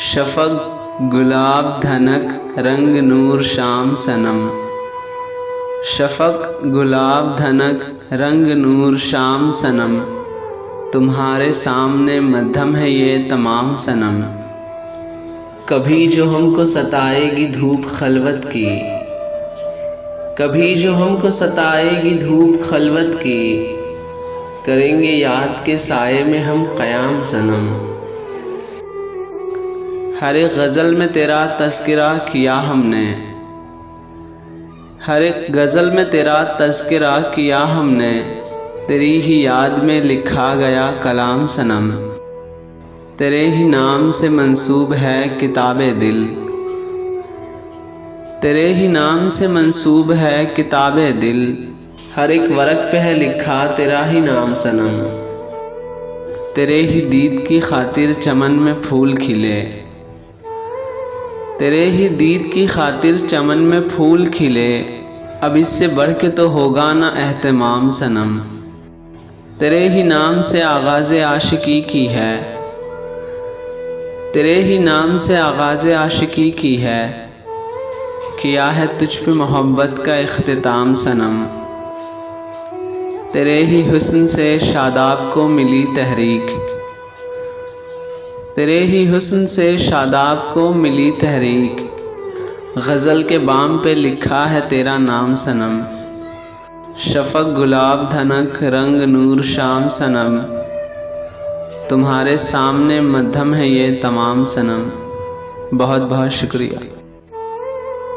शफक गुलाब धनक रंग नूर शाम सनम। शफक गुलाब धनक रंग नूर शाम सनम, तुम्हारे सामने मध्यम है ये तमाम सनम। कभी जो हमको सताएगी धूप खलवत की, कभी जो हमको सताएगी धूप खलवत की, करेंगे याद के साये में हम क़याम सनम। हर एक गज़ल में तेरा तज़किरा किया हमने, हर एक गज़ल में तेरा तज़किरा किया हमने, तेरी ही याद में लिखा गया कलाम सनम। तेरे ही नाम से मंसूब है किताबे दिल, तेरे ही नाम से मंसूब है किताबे दिल, हर एक वरक पे है लिखा तेरा ही नाम सनम। तेरे ही दीद की खातिर चमन में फूल खिले, तेरे ही दीद की खातिर चमन में फूल खिले, अब इससे बढ़ के तो होगा ना एहतमाम सनम। तेरे ही नाम से आगाज़े आशिकी की है, तेरे ही नाम से आगाज़े आशिकी की है, किया है तुझ पे मोहब्बत का इख्तिताम सनम। तेरे ही हुस्न से शादाब को मिली तहरीक, तेरे ही हुस्न से शादाब को मिली तहरीक, गज़ल के बाम पे लिखा है तेरा नाम सनम। शफक गुलाब धनक रंग नूर शाम सनम, तुम्हारे सामने मध्यम है ये तमाम सनम। बहुत बहुत शुक्रिया।